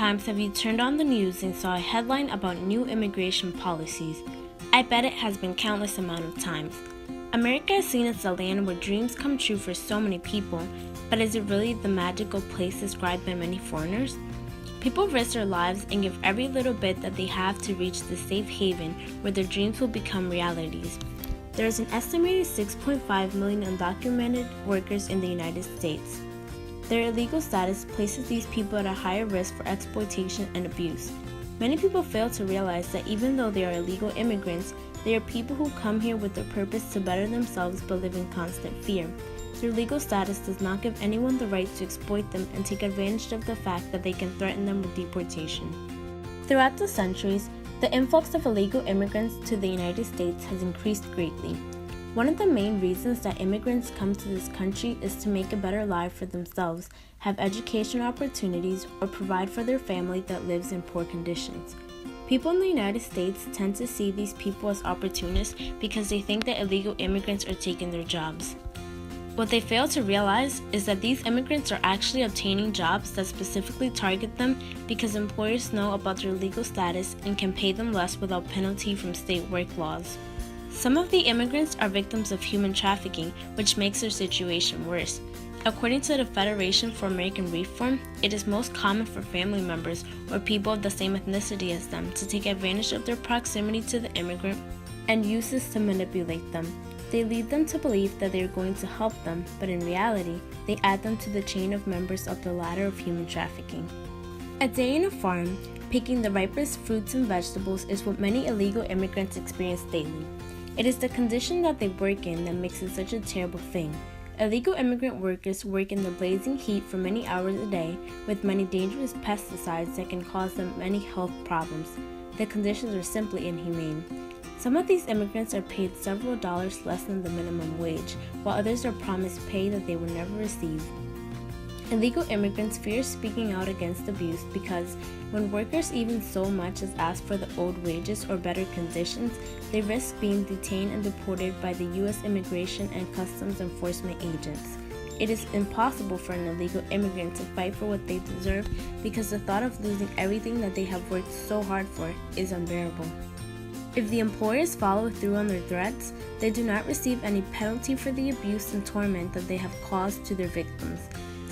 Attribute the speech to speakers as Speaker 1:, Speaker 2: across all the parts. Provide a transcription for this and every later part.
Speaker 1: times have you turned on the news and saw a headline about new immigration policies? I bet it has been countless amount of times. America is seen as the land where dreams come true for so many people, but is it really the magical place described by many foreigners? People risk their lives and give every little bit that they have to reach the safe haven where their dreams will become realities. There is an estimated 6.5 million undocumented workers in the United States. Their illegal status places these people at a higher risk for exploitation and abuse. Many people fail to realize that even though they are illegal immigrants, they are people who come here with the purpose to better themselves but live in constant fear. Their legal status does not give anyone the right to exploit them and take advantage of the fact that they can threaten them with deportation. Throughout the centuries, the influx of illegal immigrants to the United States has increased greatly. One of the main reasons that immigrants come to this country is to make a better life for themselves, have educational opportunities, or provide for their family that lives in poor conditions. People in the United States tend to see these people as opportunists because they think that illegal immigrants are taking their jobs. What they fail to realize is that these immigrants are actually obtaining jobs that specifically target them because employers know about their legal status and can pay them less without penalty from state work laws. Some of the immigrants are victims of human trafficking, which makes their situation worse. According to the Federation for American Reform, it is most common for family members or people of the same ethnicity as them to take advantage of their proximity to the immigrant and use this to manipulate them. They lead them to believe that they are going to help them, but in reality, they add them to the chain of members of the ladder of human trafficking. A day in a farm, picking the ripest fruits and vegetables is what many illegal immigrants experience daily. It is the condition that they work in that makes it such a terrible thing. Illegal immigrant workers work in the blazing heat for many hours a day with many dangerous pesticides that can cause them many health problems. The conditions are simply inhumane. Some of these immigrants are paid several dollars less than the minimum wage, while others are promised pay that they will never receive. Illegal immigrants fear speaking out against abuse because when workers even so much as ask for the old wages or better conditions, they risk being detained and deported by the U.S. Immigration and Customs Enforcement agents. It is impossible for an illegal immigrant to fight for what they deserve because the thought of losing everything that they have worked so hard for is unbearable. If the employers follow through on their threats, they do not receive any penalty for the abuse and torment that they have caused to their victims.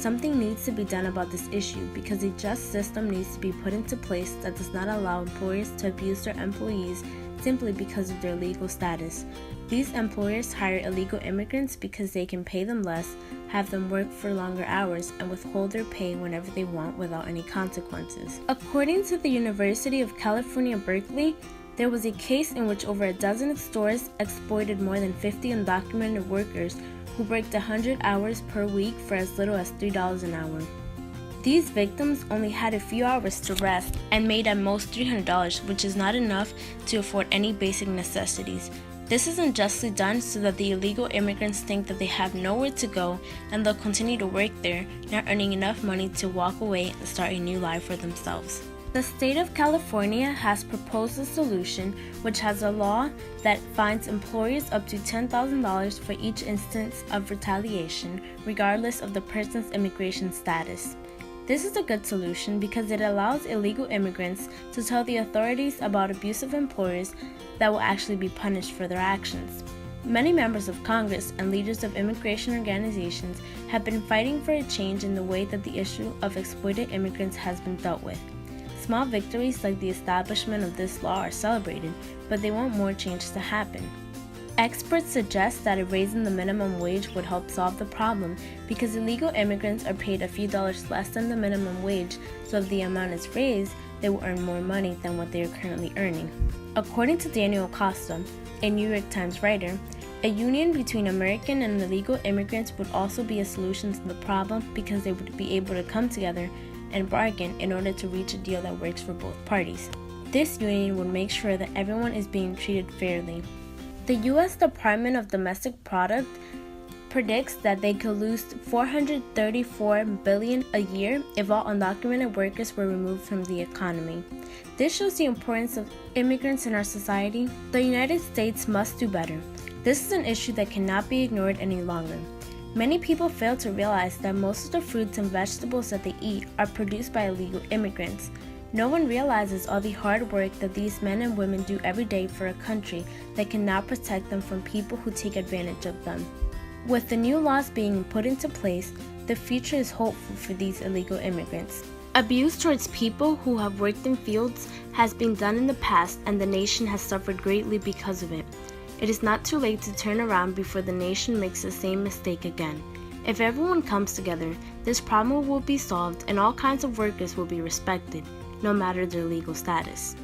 Speaker 1: Something needs to be done about this issue because a just system needs to be put into place that does not allow employers to abuse their employees simply because of their legal status. These employers hire illegal immigrants because they can pay them less, have them work for longer hours, and withhold their pay whenever they want without any consequences. According to the University of California, Berkeley, there was a case in which over a dozen stores exploited more than 50 undocumented workers who worked 100 hours per week for as little as $3 an hour. These victims only had a few hours to rest and made at most $300, which is not enough to afford any basic necessities. This is unjustly done so that the illegal immigrants think that they have nowhere to go and they'll continue to work there, not earning enough money to walk away and start a new life for themselves. The state of California has proposed a solution which has a law that fines employers up to $10,000 for each instance of retaliation, regardless of the person's immigration status. This is a good solution because it allows illegal immigrants to tell the authorities about abusive employers that will actually be punished for their actions. Many members of Congress and leaders of immigration organizations have been fighting for a change in the way that the issue of exploited immigrants has been dealt with. Small victories like the establishment of this law are celebrated, but they want more change to happen. Experts suggest that a raise in the minimum wage would help solve the problem because illegal immigrants are paid a few dollars less than the minimum wage, so if the amount is raised, they will earn more money than what they are currently earning. According to Daniel Acosta, a New York Times writer, a union between American and illegal immigrants would also be a solution to the problem because they would be able to come together and bargain in order to reach a deal that works for both parties. This union would make sure that everyone is being treated fairly. The U.S. Department of Domestic Product predicts that they could lose $434 billion a year if all undocumented workers were removed from the economy. This shows the importance of immigrants in our society. The United States must do better. This is an issue that cannot be ignored any longer. Many people fail to realize that most of the fruits and vegetables that they eat are produced by illegal immigrants. No one realizes all the hard work that these men and women do every day for a country that can now protect them from people who take advantage of them. With the new laws being put into place, the future is hopeful for these illegal immigrants. Abuse towards people who have worked in fields has been done in the past, and the nation has suffered greatly because of it. It is not too late to turn around before the nation makes the same mistake again. If everyone comes together, this problem will be solved and all kinds of workers will be respected, no matter their legal status.